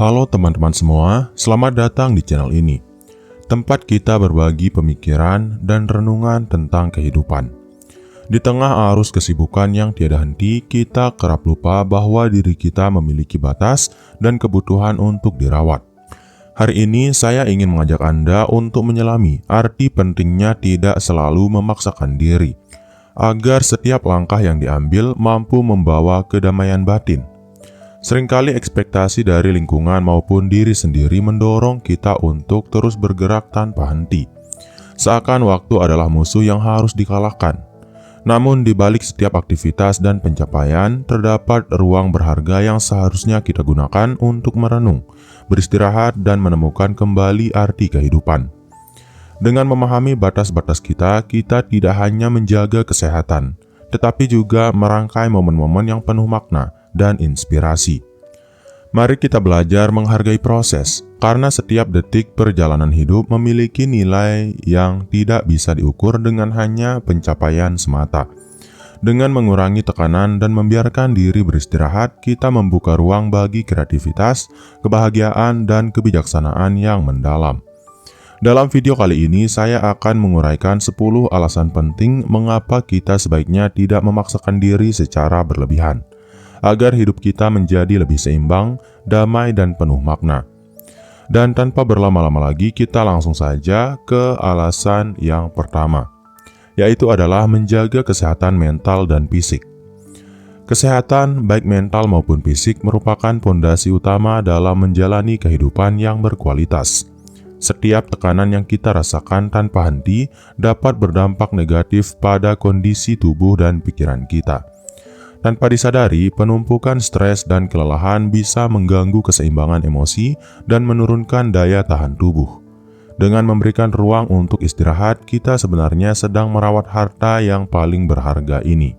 Halo teman-teman semua, selamat datang di channel ini. Tempat kita berbagi pemikiran dan renungan tentang kehidupan. Di tengah arus kesibukan yang tiada henti, kita kerap lupa bahwa diri kita memiliki batas dan kebutuhan untuk dirawat. Hari ini saya ingin mengajak Anda untuk menyelami arti pentingnya tidak selalu memaksakan diri, agar setiap langkah yang diambil mampu membawa kedamaian batin. Seringkali ekspektasi dari lingkungan maupun diri sendiri mendorong kita untuk terus bergerak tanpa henti. Seakan waktu adalah musuh yang harus dikalahkan. Namun di balik setiap aktivitas dan pencapaian, terdapat ruang berharga yang seharusnya kita gunakan untuk merenung, beristirahat, dan menemukan kembali arti kehidupan. Dengan memahami batas-batas kita tidak hanya menjaga kesehatan, tetapi juga merangkai momen-momen yang penuh makna dan inspirasi. Mari kita belajar menghargai proses, karena setiap detik perjalanan hidup memiliki nilai yang tidak bisa diukur dengan hanya pencapaian semata. Dengan mengurangi tekanan dan membiarkan diri beristirahat, kita membuka ruang bagi kreativitas, kebahagiaan, dan kebijaksanaan yang mendalam. Dalam video kali ini, saya akan menguraikan 10 alasan penting mengapa kita sebaiknya tidak memaksakan diri secara berlebihan, agar hidup kita menjadi lebih seimbang, damai, dan penuh makna. Dan tanpa berlama-lama lagi, kita langsung saja ke alasan yang pertama, yaitu adalah menjaga kesehatan mental dan fisik. Kesehatan, baik mental maupun fisik, merupakan fondasi utama dalam menjalani kehidupan yang berkualitas. Setiap tekanan yang kita rasakan tanpa henti dapat berdampak negatif pada kondisi tubuh dan pikiran kita. Tanpa disadari, penumpukan stres dan kelelahan bisa mengganggu keseimbangan emosi dan menurunkan daya tahan tubuh. Dengan memberikan ruang untuk istirahat, kita sebenarnya sedang merawat harta yang paling berharga ini.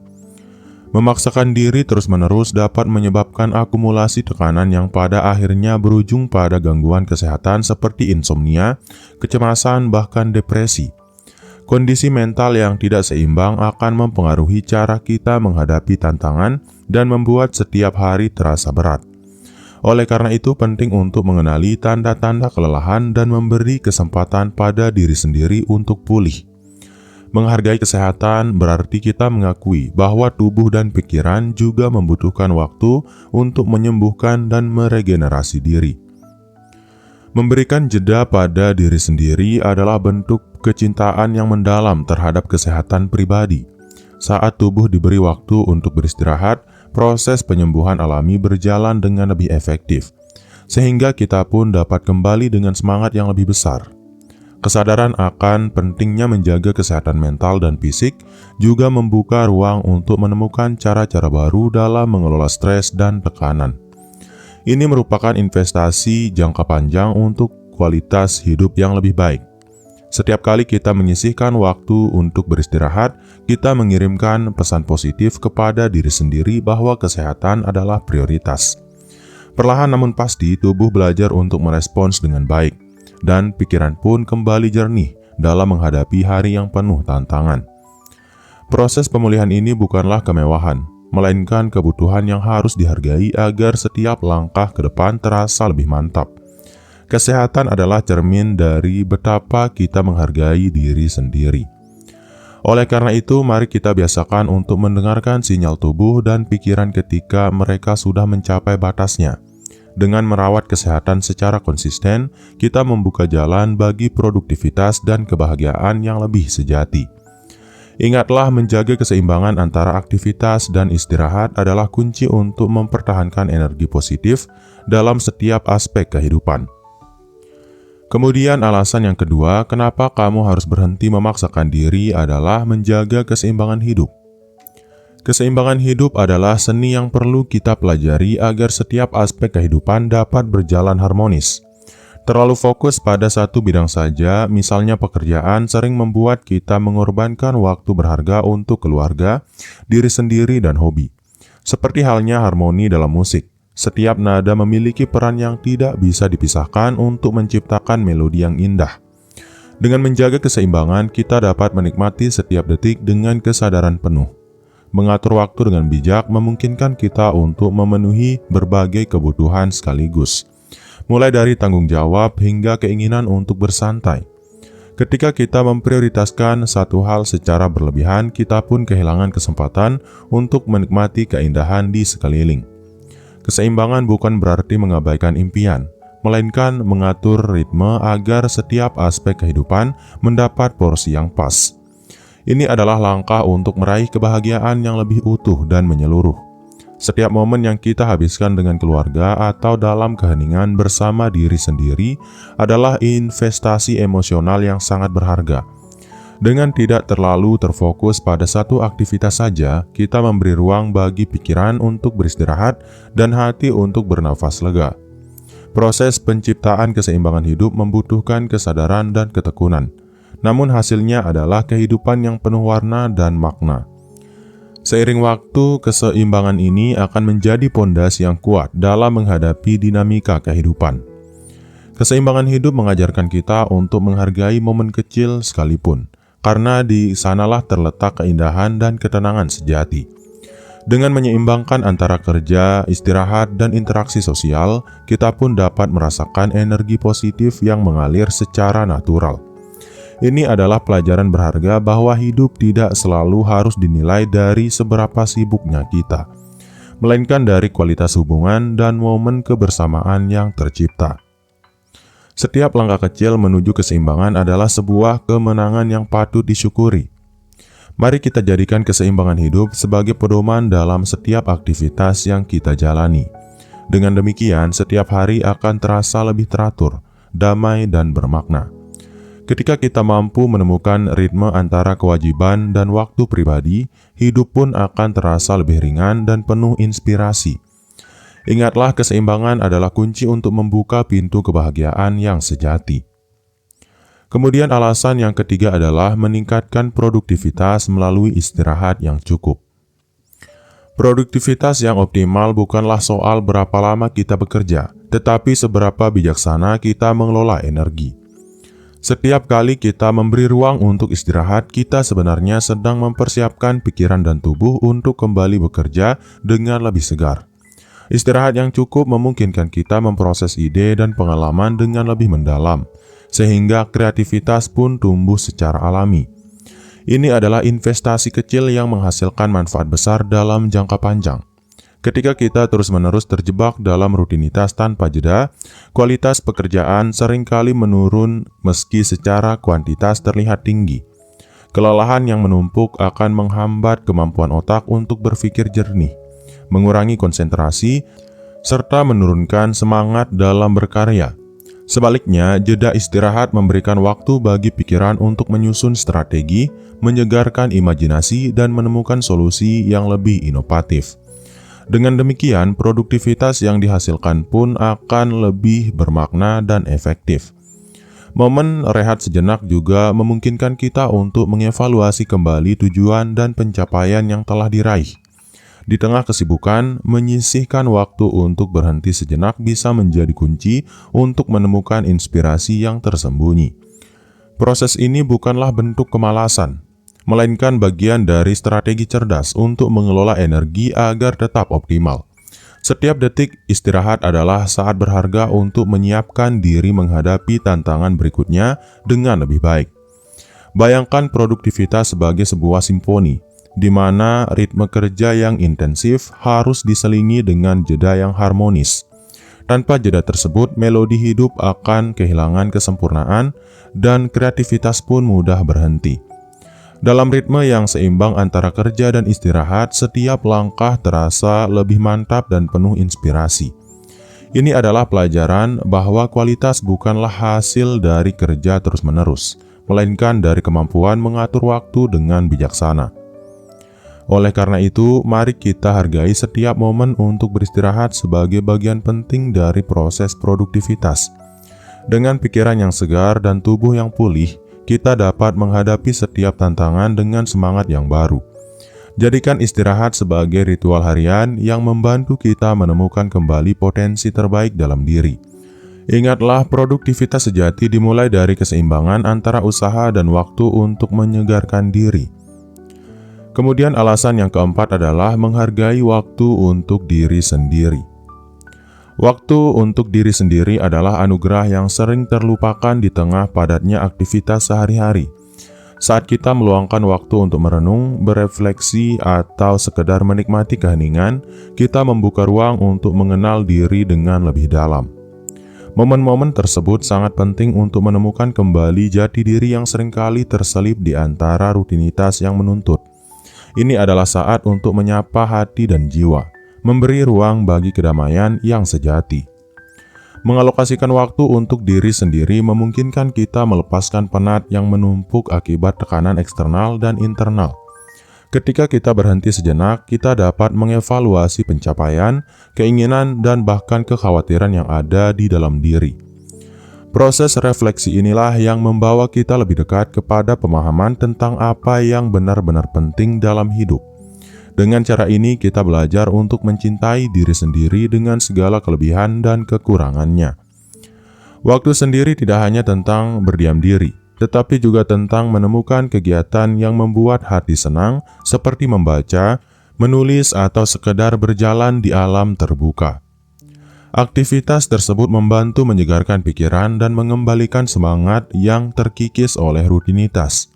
Memaksakan diri terus-menerus dapat menyebabkan akumulasi tekanan yang pada akhirnya berujung pada gangguan kesehatan seperti insomnia, kecemasan, bahkan depresi. Kondisi mental yang tidak seimbang akan mempengaruhi cara kita menghadapi tantangan dan membuat setiap hari terasa berat. Oleh karena itu, penting untuk mengenali tanda-tanda kelelahan dan memberi kesempatan pada diri sendiri untuk pulih. Menghargai kesehatan berarti kita mengakui bahwa tubuh dan pikiran juga membutuhkan waktu untuk menyembuhkan dan meregenerasi diri. Memberikan jeda pada diri sendiri adalah bentuk kecintaan yang mendalam terhadap kesehatan pribadi. Saat tubuh diberi waktu untuk beristirahat, proses penyembuhan alami berjalan dengan lebih efektif, sehingga kita pun dapat kembali dengan semangat yang lebih besar. Kesadaran akan pentingnya menjaga kesehatan mental dan fisik juga membuka ruang untuk menemukan cara-cara baru dalam mengelola stres dan tekanan. Ini merupakan investasi jangka panjang untuk kualitas hidup yang lebih baik. Setiap kali kita menyisihkan waktu untuk beristirahat, kita mengirimkan pesan positif kepada diri sendiri bahwa kesehatan adalah prioritas. Perlahan namun pasti, tubuh belajar untuk merespons dengan baik, dan pikiran pun kembali jernih dalam menghadapi hari yang penuh tantangan. Proses pemulihan ini bukanlah kemewahan, melainkan kebutuhan yang harus dihargai agar setiap langkah ke depan terasa lebih mantap. Kesehatan adalah cermin dari betapa kita menghargai diri sendiri. Oleh karena itu, mari kita biasakan untuk mendengarkan sinyal tubuh dan pikiran ketika mereka sudah mencapai batasnya. Dengan merawat kesehatan secara konsisten, kita membuka jalan bagi produktivitas dan kebahagiaan yang lebih sejati. Ingatlah, menjaga keseimbangan antara aktivitas dan istirahat adalah kunci untuk mempertahankan energi positif dalam setiap aspek kehidupan. Kemudian alasan yang kedua, kenapa kamu harus berhenti memaksakan diri adalah menjaga keseimbangan hidup. Keseimbangan hidup adalah seni yang perlu kita pelajari agar setiap aspek kehidupan dapat berjalan harmonis. Terlalu fokus pada satu bidang saja, misalnya pekerjaan, sering membuat kita mengorbankan waktu berharga untuk keluarga, diri sendiri, dan hobi. Seperti halnya harmoni dalam musik, setiap nada memiliki peran yang tidak bisa dipisahkan untuk menciptakan melodi yang indah. Dengan menjaga keseimbangan, kita dapat menikmati setiap detik dengan kesadaran penuh. Mengatur waktu dengan bijak memungkinkan kita untuk memenuhi berbagai kebutuhan sekaligus. mulai dari tanggung jawab hingga keinginan untuk bersantai. Ketika kita memprioritaskan satu hal secara berlebihan, kita pun kehilangan kesempatan untuk menikmati keindahan di sekeliling. Keseimbangan bukan berarti mengabaikan impian, melainkan mengatur ritme agar setiap aspek kehidupan mendapat porsi yang pas. Ini adalah langkah untuk meraih kebahagiaan yang lebih utuh dan menyeluruh. Setiap momen yang kita habiskan dengan keluarga atau dalam keheningan bersama diri sendiri adalah investasi emosional yang sangat berharga. Dengan tidak terlalu terfokus pada satu aktivitas saja, kita memberi ruang bagi pikiran untuk beristirahat dan hati untuk bernafas lega. Proses penciptaan keseimbangan hidup membutuhkan kesadaran dan ketekunan, namun hasilnya adalah kehidupan yang penuh warna dan makna. Seiring waktu, keseimbangan ini akan menjadi pondasi yang kuat dalam menghadapi dinamika kehidupan. Keseimbangan hidup mengajarkan kita untuk menghargai momen kecil sekalipun, karena di sanalah terletak keindahan dan ketenangan sejati. Dengan menyeimbangkan antara kerja, istirahat, dan interaksi sosial, kita pun dapat merasakan energi positif yang mengalir secara natural. Ini adalah pelajaran berharga bahwa hidup tidak selalu harus dinilai dari seberapa sibuknya kita, melainkan dari kualitas hubungan dan momen kebersamaan yang tercipta. Setiap langkah kecil menuju keseimbangan adalah sebuah kemenangan yang patut disyukuri. Mari kita jadikan keseimbangan hidup sebagai pedoman dalam setiap aktivitas yang kita jalani. Dengan demikian, setiap hari akan terasa lebih teratur, damai, dan bermakna. Ketika kita mampu menemukan ritme antara kewajiban dan waktu pribadi, hidup pun akan terasa lebih ringan dan penuh inspirasi. Ingatlah, keseimbangan adalah kunci untuk membuka pintu kebahagiaan yang sejati. Kemudian alasan yang ketiga adalah meningkatkan produktivitas melalui istirahat yang cukup. Produktivitas yang optimal bukanlah soal berapa lama kita bekerja, tetapi seberapa bijaksana kita mengelola energi. Setiap kali kita memberi ruang untuk istirahat, kita sebenarnya sedang mempersiapkan pikiran dan tubuh untuk kembali bekerja dengan lebih segar. Istirahat yang cukup memungkinkan kita memproses ide dan pengalaman dengan lebih mendalam, sehingga kreativitas pun tumbuh secara alami. Ini adalah investasi kecil yang menghasilkan manfaat besar dalam jangka panjang. Ketika kita terus-menerus terjebak dalam rutinitas tanpa jeda, kualitas pekerjaan seringkali menurun meski secara kuantitas terlihat tinggi. Kelelahan yang menumpuk akan menghambat kemampuan otak untuk berpikir jernih, mengurangi konsentrasi, serta menurunkan semangat dalam berkarya. Sebaliknya, jeda istirahat memberikan waktu bagi pikiran untuk menyusun strategi, menyegarkan imajinasi, dan menemukan solusi yang lebih inovatif. Dengan demikian, produktivitas yang dihasilkan pun akan lebih bermakna dan efektif. Momen rehat sejenak juga memungkinkan kita untuk mengevaluasi kembali tujuan dan pencapaian yang telah diraih. Di tengah kesibukan, menyisihkan waktu untuk berhenti sejenak bisa menjadi kunci untuk menemukan inspirasi yang tersembunyi. Proses ini bukanlah bentuk kemalasan, melainkan bagian dari strategi cerdas untuk mengelola energi agar tetap optimal. Setiap detik istirahat adalah saat berharga untuk menyiapkan diri menghadapi tantangan berikutnya dengan lebih baik. Bayangkan produktivitas sebagai sebuah simfoni, di mana ritme kerja yang intensif harus diselingi dengan jeda yang harmonis. Tanpa jeda tersebut, melodi hidup akan kehilangan kesempurnaan dan kreativitas pun mudah berhenti. Dalam ritme yang seimbang antara kerja dan istirahat, setiap langkah terasa lebih mantap dan penuh inspirasi. Ini adalah pelajaran bahwa kualitas bukanlah hasil dari kerja terus-menerus, melainkan dari kemampuan mengatur waktu dengan bijaksana. Oleh karena itu, mari kita hargai setiap momen untuk beristirahat sebagai bagian penting dari proses produktivitas. Dengan pikiran yang segar dan tubuh yang pulih, kita dapat menghadapi setiap tantangan dengan semangat yang baru. Jadikan istirahat sebagai ritual harian yang membantu kita menemukan kembali potensi terbaik dalam diri. Ingatlah, produktivitas sejati dimulai dari keseimbangan antara usaha dan waktu untuk menyegarkan diri. Kemudian alasan yang keempat adalah menghargai waktu untuk diri sendiri. Waktu untuk diri sendiri adalah anugerah yang sering terlupakan di tengah padatnya aktivitas sehari-hari. Saat kita meluangkan waktu untuk merenung, berefleksi, atau sekedar menikmati keheningan, kita membuka ruang untuk mengenal diri dengan lebih dalam. Momen-momen tersebut sangat penting untuk menemukan kembali jati diri yang seringkali terselip di antara rutinitas yang menuntut. Ini adalah saat untuk menyapa hati dan jiwa, memberi ruang bagi kedamaian yang sejati. Mengalokasikan waktu untuk diri sendiri memungkinkan kita melepaskan penat yang menumpuk akibat tekanan eksternal dan internal. Ketika kita berhenti sejenak, kita dapat mengevaluasi pencapaian, keinginan, dan bahkan kekhawatiran yang ada di dalam diri. Proses refleksi inilah yang membawa kita lebih dekat kepada pemahaman tentang apa yang benar-benar penting dalam hidup. Dengan cara ini, kita belajar untuk mencintai diri sendiri dengan segala kelebihan dan kekurangannya. Waktu sendiri tidak hanya tentang berdiam diri, tetapi juga tentang menemukan kegiatan yang membuat hati senang, seperti membaca, menulis, atau sekedar berjalan di alam terbuka. Aktivitas tersebut membantu menyegarkan pikiran dan mengembalikan semangat yang terkikis oleh rutinitas.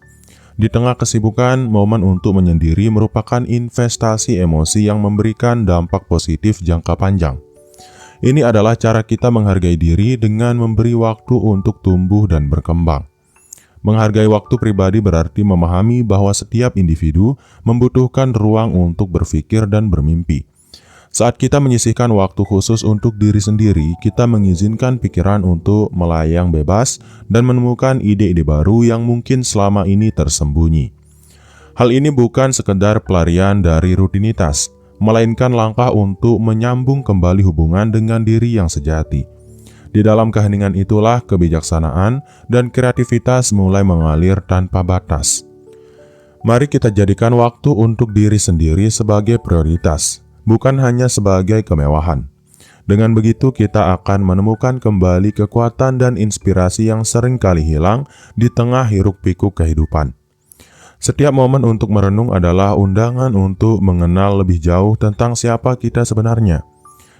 Di tengah kesibukan, momen untuk menyendiri merupakan investasi emosi yang memberikan dampak positif jangka panjang. Ini adalah cara kita menghargai diri dengan memberi waktu untuk tumbuh dan berkembang. Menghargai waktu pribadi berarti memahami bahwa setiap individu membutuhkan ruang untuk berpikir dan bermimpi. Saat kita menyisihkan waktu khusus untuk diri sendiri, kita mengizinkan pikiran untuk melayang bebas dan menemukan ide-ide baru yang mungkin selama ini tersembunyi. Hal ini bukan sekedar pelarian dari rutinitas, melainkan langkah untuk menyambung kembali hubungan dengan diri yang sejati. Di dalam keheningan itulah kebijaksanaan dan kreativitas mulai mengalir tanpa batas. Mari kita jadikan waktu untuk diri sendiri sebagai prioritas, bukan hanya sebagai kemewahan. Dengan begitu kita akan menemukan kembali kekuatan dan inspirasi yang sering kali hilang di tengah hiruk-pikuk kehidupan. Setiap momen untuk merenung adalah undangan untuk mengenal lebih jauh tentang siapa kita sebenarnya.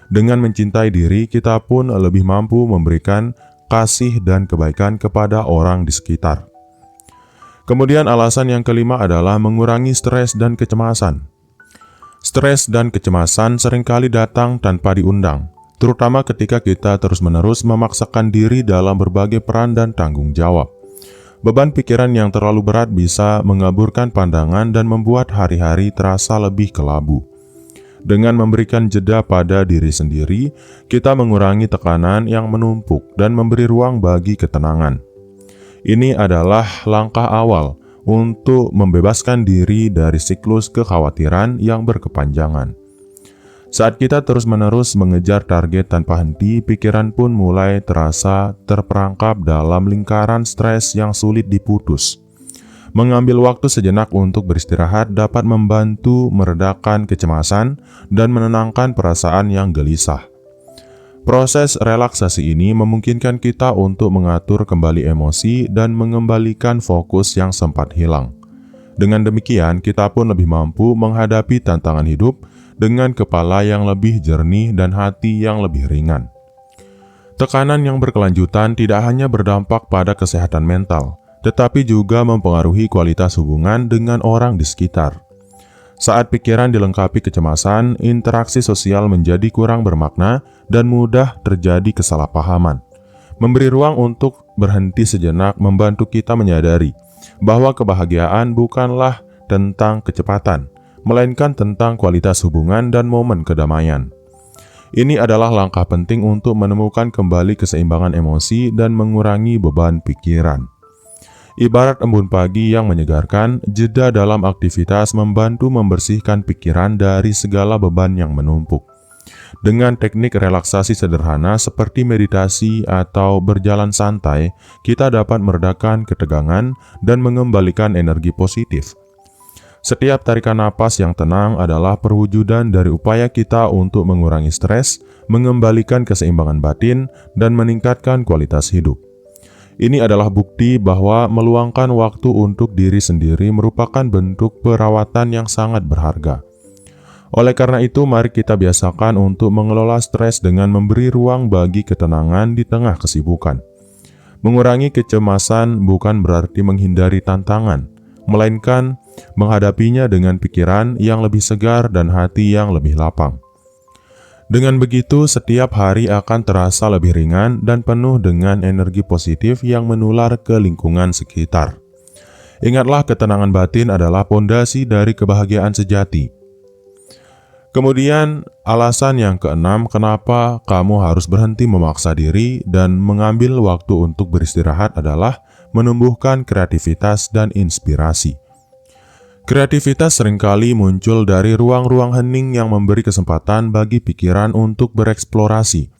Dengan mencintai diri, kita pun lebih mampu memberikan kasih dan kebaikan kepada orang di sekitar. Kemudian alasan yang kelima adalah mengurangi stres dan kecemasan. Stres dan kecemasan seringkali datang tanpa diundang, terutama ketika kita terus-menerus memaksakan diri dalam berbagai peran dan tanggung jawab. Beban pikiran yang terlalu berat bisa mengaburkan pandangan dan membuat hari-hari terasa lebih kelabu. Dengan memberikan jeda pada diri sendiri, kita mengurangi tekanan yang menumpuk dan memberi ruang bagi ketenangan. Ini adalah langkah awal untuk membebaskan diri dari siklus kekhawatiran yang berkepanjangan. Saat kita terus-menerus mengejar target tanpa henti, pikiran pun mulai terasa terperangkap dalam lingkaran stres yang sulit diputus. Mengambil waktu sejenak untuk beristirahat dapat membantu meredakan kecemasan dan menenangkan perasaan yang gelisah. Proses relaksasi ini memungkinkan kita untuk mengatur kembali emosi dan mengembalikan fokus yang sempat hilang. Dengan demikian, kita pun lebih mampu menghadapi tantangan hidup dengan kepala yang lebih jernih dan hati yang lebih ringan. Tekanan yang berkelanjutan tidak hanya berdampak pada kesehatan mental, tetapi juga mempengaruhi kualitas hubungan dengan orang di sekitar. Saat pikiran dilengkapi kecemasan, interaksi sosial menjadi kurang bermakna dan mudah terjadi kesalahpahaman. Memberi ruang untuk berhenti sejenak membantu kita menyadari bahwa kebahagiaan bukanlah tentang kecepatan, melainkan tentang kualitas hubungan dan momen kedamaian. Ini adalah langkah penting untuk menemukan kembali keseimbangan emosi dan mengurangi beban pikiran. Ibarat embun pagi yang menyegarkan, jeda dalam aktivitas membantu membersihkan pikiran dari segala beban yang menumpuk. Dengan teknik relaksasi sederhana seperti meditasi atau berjalan santai, kita dapat meredakan ketegangan dan mengembalikan energi positif. Setiap tarikan napas yang tenang adalah perwujudan dari upaya kita untuk mengurangi stres, mengembalikan keseimbangan batin, dan meningkatkan kualitas hidup. Ini adalah bukti bahwa meluangkan waktu untuk diri sendiri merupakan bentuk perawatan yang sangat berharga. Oleh karena itu, mari kita biasakan untuk mengelola stres dengan memberi ruang bagi ketenangan di tengah kesibukan. Mengurangi kecemasan bukan berarti menghindari tantangan, melainkan menghadapinya dengan pikiran yang lebih segar dan hati yang lebih lapang. Dengan begitu, setiap hari akan terasa lebih ringan dan penuh dengan energi positif yang menular ke lingkungan sekitar. Ingatlah, ketenangan batin adalah pondasi dari kebahagiaan sejati. Kemudian, alasan yang keenam kenapa kamu harus berhenti memaksa diri dan mengambil waktu untuk beristirahat adalah menumbuhkan kreativitas dan inspirasi. Kreativitas seringkali muncul dari ruang-ruang hening yang memberi kesempatan bagi pikiran untuk bereksplorasi.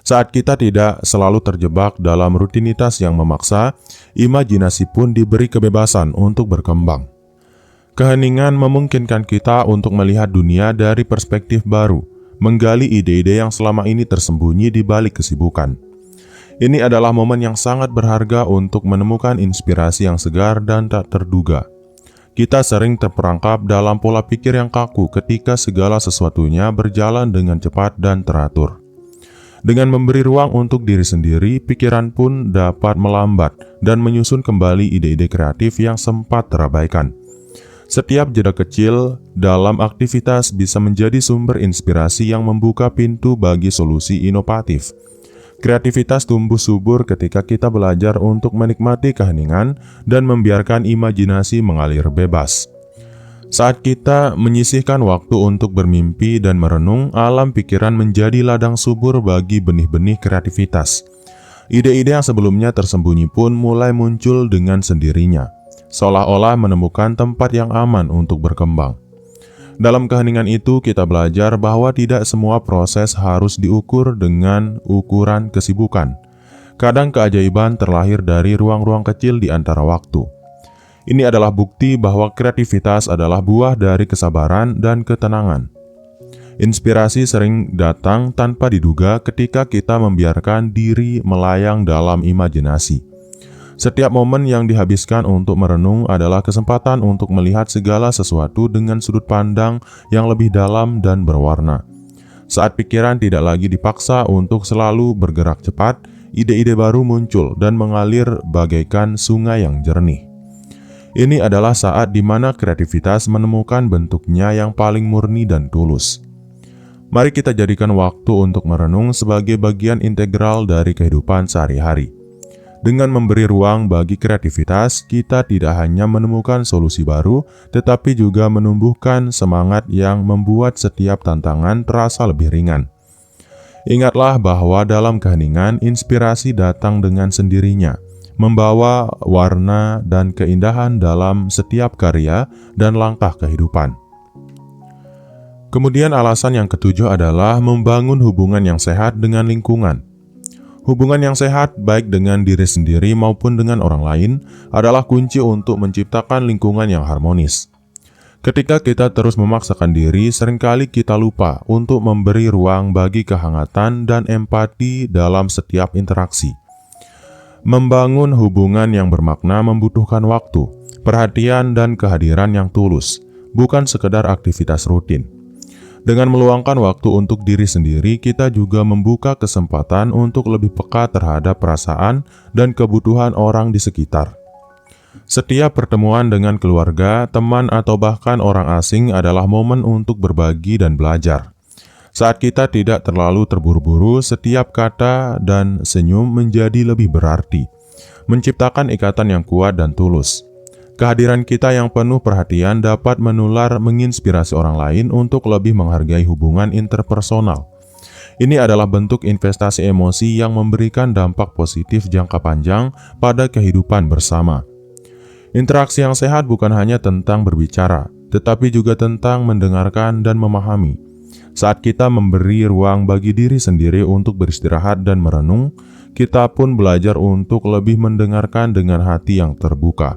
Saat kita tidak selalu terjebak dalam rutinitas yang memaksa, imajinasi pun diberi kebebasan untuk berkembang. Keheningan memungkinkan kita untuk melihat dunia dari perspektif baru, menggali ide-ide yang selama ini tersembunyi di balik kesibukan. Ini adalah momen yang sangat berharga untuk menemukan inspirasi yang segar dan tak terduga. Kita sering terperangkap dalam pola pikir yang kaku ketika segala sesuatunya berjalan dengan cepat dan teratur. Dengan memberi ruang untuk diri sendiri, pikiran pun dapat melambat dan menyusun kembali ide-ide kreatif yang sempat terabaikan. Setiap jeda kecil dalam aktivitas bisa menjadi sumber inspirasi yang membuka pintu bagi solusi inovatif. Kreativitas tumbuh subur ketika kita belajar untuk menikmati keheningan dan membiarkan imajinasi mengalir bebas. Saat kita menyisihkan waktu untuk bermimpi dan merenung, alam pikiran menjadi ladang subur bagi benih-benih kreativitas. Ide-ide yang sebelumnya tersembunyi pun mulai muncul dengan sendirinya, seolah-olah menemukan tempat yang aman untuk berkembang. Dalam keheningan itu, kita belajar bahwa tidak semua proses harus diukur dengan ukuran kesibukan. Kadang keajaiban terlahir dari ruang-ruang kecil di antara waktu. Ini adalah bukti bahwa kreativitas adalah buah dari kesabaran dan ketenangan. Inspirasi sering datang tanpa diduga ketika kita membiarkan diri melayang dalam imajinasi. Setiap momen yang dihabiskan untuk merenung adalah kesempatan untuk melihat segala sesuatu dengan sudut pandang yang lebih dalam dan berwarna. Saat pikiran tidak lagi dipaksa untuk selalu bergerak cepat, ide-ide baru muncul dan mengalir bagaikan sungai yang jernih. Ini adalah saat di mana kreativitas menemukan bentuknya yang paling murni dan tulus. Mari kita jadikan waktu untuk merenung sebagai bagian integral dari kehidupan sehari-hari. Dengan memberi ruang bagi kreativitas, kita tidak hanya menemukan solusi baru, tetapi juga menumbuhkan semangat yang membuat setiap tantangan terasa lebih ringan. Ingatlah bahwa dalam keheningan, inspirasi datang dengan sendirinya, membawa warna dan keindahan dalam setiap karya dan langkah kehidupan. Kemudian alasan yang ketujuh adalah membangun hubungan yang sehat dengan lingkungan. Hubungan yang sehat, baik dengan diri sendiri maupun dengan orang lain, adalah kunci untuk menciptakan lingkungan yang harmonis. Ketika kita terus memaksakan diri, seringkali kita lupa untuk memberi ruang bagi kehangatan dan empati dalam setiap interaksi. Membangun hubungan yang bermakna membutuhkan waktu, perhatian, dan kehadiran yang tulus, bukan sekedar aktivitas rutin. Dengan meluangkan waktu untuk diri sendiri, kita juga membuka kesempatan untuk lebih peka terhadap perasaan dan kebutuhan orang di sekitar. Setiap pertemuan dengan keluarga, teman, atau bahkan orang asing adalah momen untuk berbagi dan belajar. Saat kita tidak terlalu terburu-buru, setiap kata dan senyum menjadi lebih berarti, menciptakan ikatan yang kuat dan tulus. Kehadiran kita yang penuh perhatian dapat menular menginspirasi orang lain untuk lebih menghargai hubungan interpersonal. Ini adalah bentuk investasi emosi yang memberikan dampak positif jangka panjang pada kehidupan bersama. Interaksi yang sehat bukan hanya tentang berbicara, tetapi juga tentang mendengarkan dan memahami. Saat kita memberi ruang bagi diri sendiri untuk beristirahat dan merenung, kita pun belajar untuk lebih mendengarkan dengan hati yang terbuka.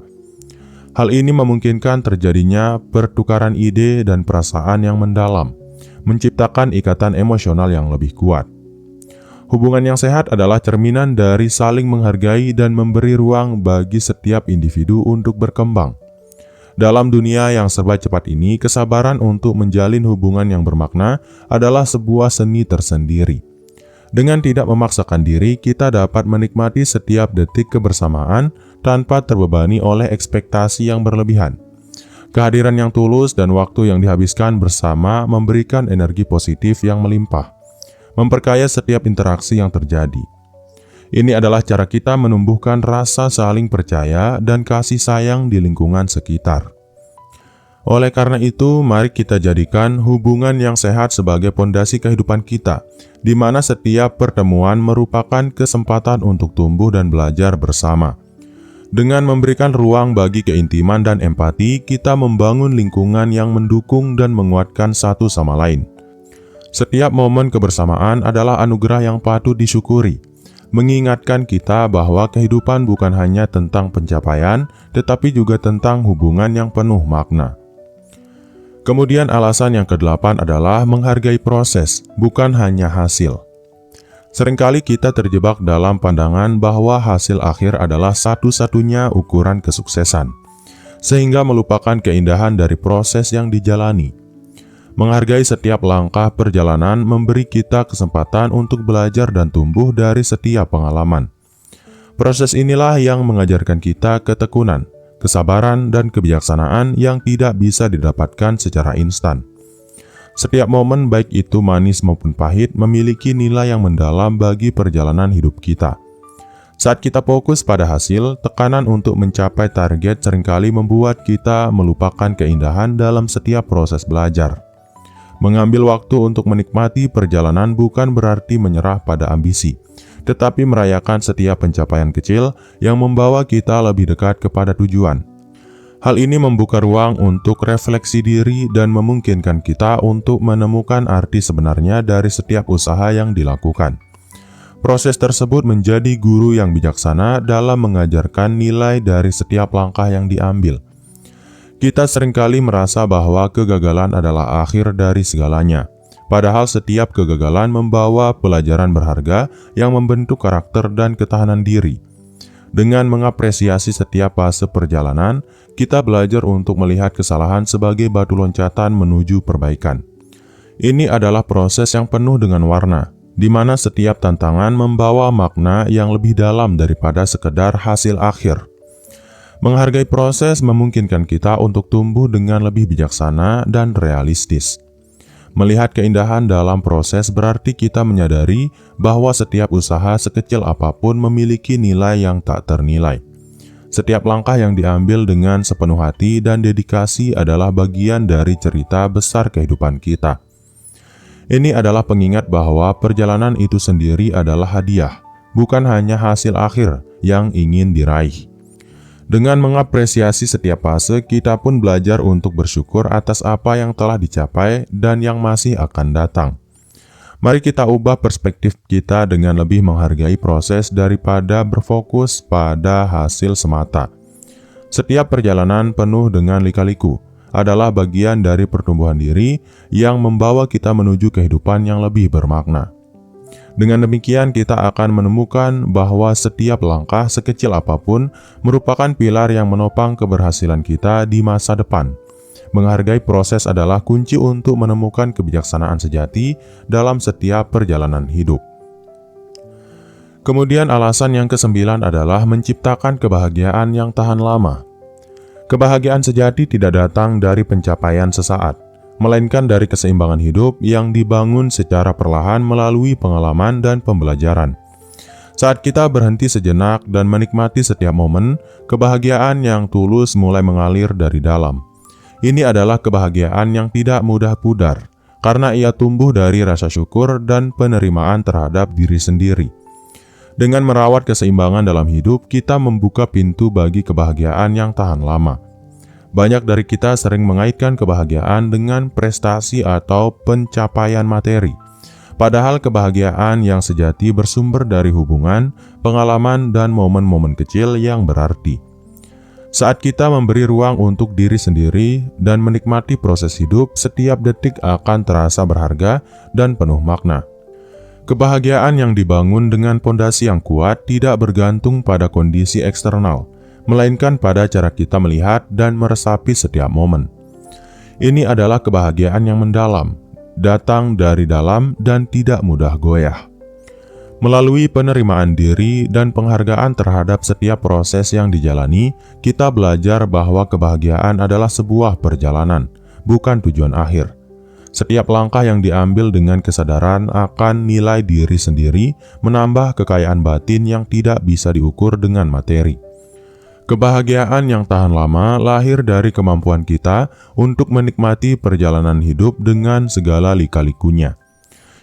Hal ini memungkinkan terjadinya pertukaran ide dan perasaan yang mendalam, menciptakan ikatan emosional yang lebih kuat. Hubungan yang sehat adalah cerminan dari saling menghargai dan memberi ruang bagi setiap individu untuk berkembang. Dalam dunia yang serba cepat ini, kesabaran untuk menjalin hubungan yang bermakna adalah sebuah seni tersendiri. Dengan tidak memaksakan diri, kita dapat menikmati setiap detik kebersamaan tanpa terbebani oleh ekspektasi yang berlebihan. Kehadiran yang tulus dan waktu yang dihabiskan bersama memberikan energi positif yang melimpah, memperkaya setiap interaksi yang terjadi. Ini adalah cara kita menumbuhkan rasa saling percaya dan kasih sayang di lingkungan sekitar. Oleh karena itu, mari kita jadikan hubungan yang sehat sebagai pondasi kehidupan kita, di mana setiap pertemuan merupakan kesempatan untuk tumbuh dan belajar bersama. Dengan memberikan ruang bagi keintiman dan empati, kita membangun lingkungan yang mendukung dan menguatkan satu sama lain. Setiap momen kebersamaan adalah anugerah yang patut disyukuri, mengingatkan kita bahwa kehidupan bukan hanya tentang pencapaian, tetapi juga tentang hubungan yang penuh makna. Kemudian alasan yang ke-8 adalah menghargai proses, bukan hanya hasil. Seringkali kita terjebak dalam pandangan bahwa hasil akhir adalah satu-satunya ukuran kesuksesan, sehingga melupakan keindahan dari proses yang dijalani. Menghargai setiap langkah perjalanan memberi kita kesempatan untuk belajar dan tumbuh dari setiap pengalaman. Proses inilah yang mengajarkan kita ketekunan, kesabaran, dan kebijaksanaan yang tidak bisa didapatkan secara instan. Setiap momen, baik itu manis maupun pahit, memiliki nilai yang mendalam bagi perjalanan hidup kita. Saat kita fokus pada hasil, tekanan untuk mencapai target seringkali membuat kita melupakan keindahan dalam setiap proses belajar. Mengambil waktu untuk menikmati perjalanan bukan berarti menyerah pada ambisi, tetapi merayakan setiap pencapaian kecil yang membawa kita lebih dekat kepada tujuan. Hal ini membuka ruang untuk refleksi diri dan memungkinkan kita untuk menemukan arti sebenarnya dari setiap usaha yang dilakukan. Proses tersebut menjadi guru yang bijaksana dalam mengajarkan nilai dari setiap langkah yang diambil. Kita seringkali merasa bahwa kegagalan adalah akhir dari segalanya, padahal setiap kegagalan membawa pelajaran berharga yang membentuk karakter dan ketahanan diri. Dengan mengapresiasi setiap fase perjalanan, kita belajar untuk melihat kesalahan sebagai batu loncatan menuju perbaikan. Ini adalah proses yang penuh dengan warna, di mana setiap tantangan membawa makna yang lebih dalam daripada sekedar hasil akhir. Menghargai proses memungkinkan kita untuk tumbuh dengan lebih bijaksana dan realistis. Melihat keindahan dalam proses berarti kita menyadari bahwa setiap usaha sekecil apapun memiliki nilai yang tak ternilai. Setiap langkah yang diambil dengan sepenuh hati dan dedikasi adalah bagian dari cerita besar kehidupan kita. Ini adalah pengingat bahwa perjalanan itu sendiri adalah hadiah, bukan hanya hasil akhir yang ingin diraih. Dengan mengapresiasi setiap fase, kita pun belajar untuk bersyukur atas apa yang telah dicapai dan yang masih akan datang. Mari kita ubah perspektif kita dengan lebih menghargai proses daripada berfokus pada hasil semata. Setiap perjalanan penuh dengan lika-liku adalah bagian dari pertumbuhan diri yang membawa kita menuju kehidupan yang lebih bermakna. Dengan demikian, kita akan menemukan bahwa setiap langkah sekecil apapun merupakan pilar yang menopang keberhasilan kita di masa depan. Menghargai proses adalah kunci untuk menemukan kebijaksanaan sejati dalam setiap perjalanan hidup. Kemudian alasan yang ke-9 adalah menciptakan kebahagiaan yang tahan lama. Kebahagiaan sejati tidak datang dari pencapaian sesaat, melainkan dari keseimbangan hidup yang dibangun secara perlahan melalui pengalaman dan pembelajaran. Saat kita berhenti sejenak dan menikmati setiap momen, kebahagiaan yang tulus mulai mengalir dari dalam. Ini adalah kebahagiaan yang tidak mudah pudar, karena ia tumbuh dari rasa syukur dan penerimaan terhadap diri sendiri. Dengan merawat keseimbangan dalam hidup, kita membuka pintu bagi kebahagiaan yang tahan lama. Banyak dari kita sering mengaitkan kebahagiaan dengan prestasi atau pencapaian materi. Padahal kebahagiaan yang sejati bersumber dari hubungan, pengalaman, dan momen-momen kecil yang berarti. Saat kita memberi ruang untuk diri sendiri dan menikmati proses hidup, setiap detik akan terasa berharga dan penuh makna. Kebahagiaan yang dibangun dengan pondasi yang kuat tidak bergantung pada kondisi eksternal, melainkan pada cara kita melihat dan meresapi setiap momen. Ini adalah kebahagiaan yang mendalam, datang dari dalam dan tidak mudah goyah. Melalui penerimaan diri dan penghargaan terhadap setiap proses yang dijalani, kita belajar bahwa kebahagiaan adalah sebuah perjalanan, bukan tujuan akhir. Setiap langkah yang diambil dengan kesadaran akan nilai diri sendiri menambah kekayaan batin yang tidak bisa diukur dengan materi. Kebahagiaan yang tahan lama lahir dari kemampuan kita untuk menikmati perjalanan hidup dengan segala lika-likunya.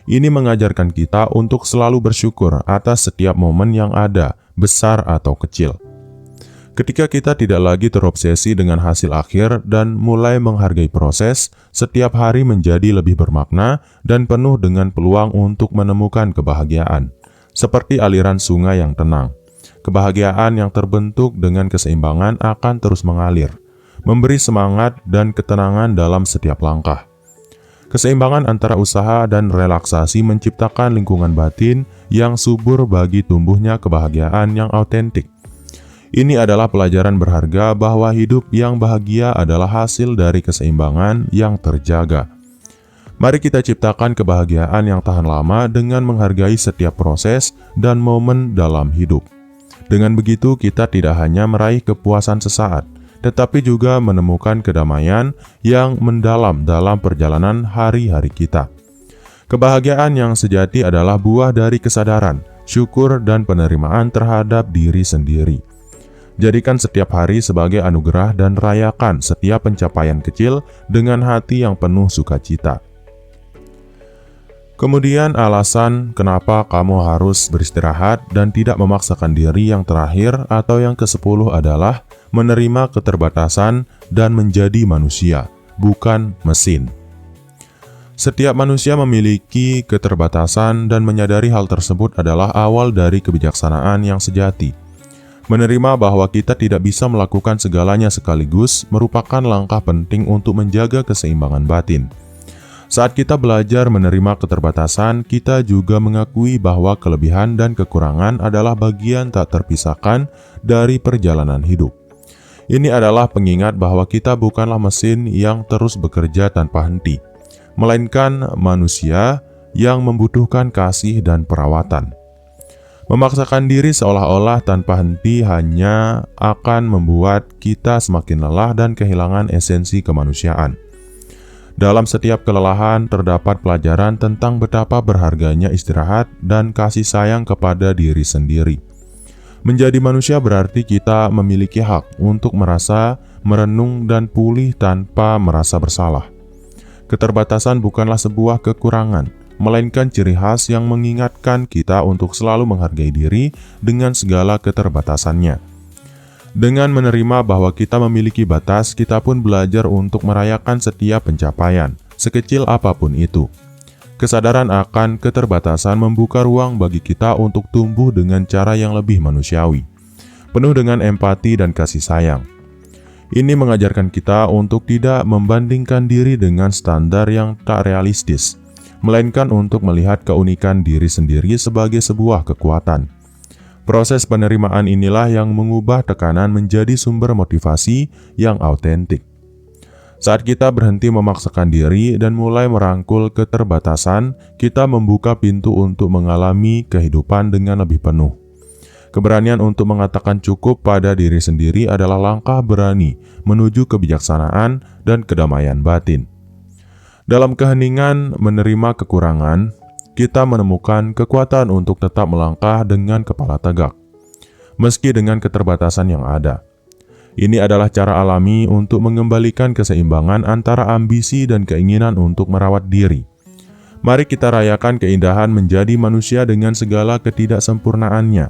Ini mengajarkan kita untuk selalu bersyukur atas setiap momen yang ada, besar atau kecil. Ketika kita tidak lagi terobsesi dengan hasil akhir dan mulai menghargai proses, setiap hari menjadi lebih bermakna dan penuh dengan peluang untuk menemukan kebahagiaan. Seperti aliran sungai yang tenang, kebahagiaan yang terbentuk dengan keseimbangan akan terus mengalir, memberi semangat dan ketenangan dalam setiap langkah. Keseimbangan antara usaha dan relaksasi menciptakan lingkungan batin yang subur bagi tumbuhnya kebahagiaan yang autentik. Ini adalah pelajaran berharga bahwa hidup yang bahagia adalah hasil dari keseimbangan yang terjaga. Mari kita ciptakan kebahagiaan yang tahan lama dengan menghargai setiap proses dan momen dalam hidup. Dengan begitu, kita tidak hanya meraih kepuasan sesaat, tetapi juga menemukan kedamaian yang mendalam dalam perjalanan hari-hari kita. Kebahagiaan yang sejati adalah buah dari kesadaran, syukur, dan penerimaan terhadap diri sendiri. Jadikan setiap hari sebagai anugerah dan rayakan setiap pencapaian kecil dengan hati yang penuh sukacita. Kemudian alasan kenapa kamu harus beristirahat dan tidak memaksakan diri yang terakhir atau yang ke-10 adalah menerima keterbatasan dan menjadi manusia, bukan mesin. Setiap manusia memiliki keterbatasan dan menyadari hal tersebut adalah awal dari kebijaksanaan yang sejati. Menerima bahwa kita tidak bisa melakukan segalanya sekaligus merupakan langkah penting untuk menjaga keseimbangan batin. Saat kita belajar menerima keterbatasan, kita juga mengakui bahwa kelebihan dan kekurangan adalah bagian tak terpisahkan dari perjalanan hidup. Ini adalah pengingat bahwa kita bukanlah mesin yang terus bekerja tanpa henti, melainkan manusia yang membutuhkan kasih dan perawatan. Memaksakan diri seolah-olah tanpa henti hanya akan membuat kita semakin lelah dan kehilangan esensi kemanusiaan. Dalam setiap kelelahan terdapat pelajaran tentang betapa berharganya istirahat dan kasih sayang kepada diri sendiri. Menjadi manusia berarti kita memiliki hak untuk merasa, merenung, dan pulih tanpa merasa bersalah. Keterbatasan bukanlah sebuah kekurangan, melainkan ciri khas yang mengingatkan kita untuk selalu menghargai diri dengan segala keterbatasannya. Dengan menerima bahwa kita memiliki batas, kita pun belajar untuk merayakan setiap pencapaian, sekecil apapun itu. Kesadaran akan keterbatasan membuka ruang bagi kita untuk tumbuh dengan cara yang lebih manusiawi, penuh dengan empati dan kasih sayang. Ini mengajarkan kita untuk tidak membandingkan diri dengan standar yang tak realistis, melainkan untuk melihat keunikan diri sendiri sebagai sebuah kekuatan. Proses penerimaan inilah yang mengubah tekanan menjadi sumber motivasi yang autentik. Saat kita berhenti memaksakan diri dan mulai merangkul keterbatasan, kita membuka pintu untuk mengalami kehidupan dengan lebih penuh. Keberanian untuk mengatakan cukup pada diri sendiri adalah langkah berani menuju kebijaksanaan dan kedamaian batin. Dalam keheningan menerima kekurangan, kita menemukan kekuatan untuk tetap melangkah dengan kepala tegak, meski dengan keterbatasan yang ada. Ini adalah cara alami untuk mengembalikan keseimbangan antara ambisi dan keinginan untuk merawat diri. Mari kita rayakan keindahan menjadi manusia dengan segala ketidaksempurnaannya.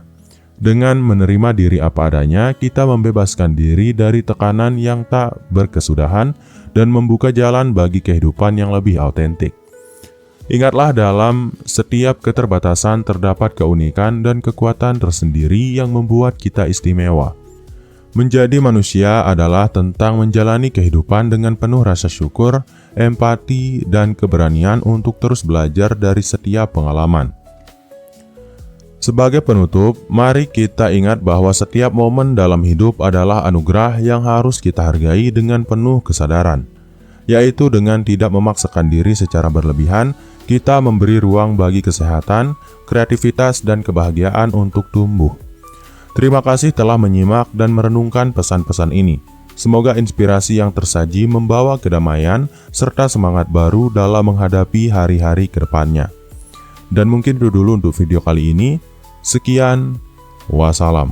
Dengan menerima diri apa adanya, kita membebaskan diri dari tekanan yang tak berkesudahan dan membuka jalan bagi kehidupan yang lebih autentik. Ingatlah, dalam setiap keterbatasan terdapat keunikan dan kekuatan tersendiri yang membuat kita istimewa. Menjadi manusia adalah tentang menjalani kehidupan dengan penuh rasa syukur, empati, dan keberanian untuk terus belajar dari setiap pengalaman. Sebagai penutup, mari kita ingat bahwa setiap momen dalam hidup adalah anugerah yang harus kita hargai dengan penuh kesadaran, yaitu dengan tidak memaksakan diri secara berlebihan. Kita memberi ruang bagi kesehatan, kreativitas, dan kebahagiaan untuk tumbuh. Terima kasih telah menyimak dan merenungkan pesan-pesan ini. Semoga inspirasi yang tersaji membawa kedamaian serta semangat baru dalam menghadapi hari-hari ke depannya. Dan mungkin itu dulu untuk video kali ini. Sekian, wassalam.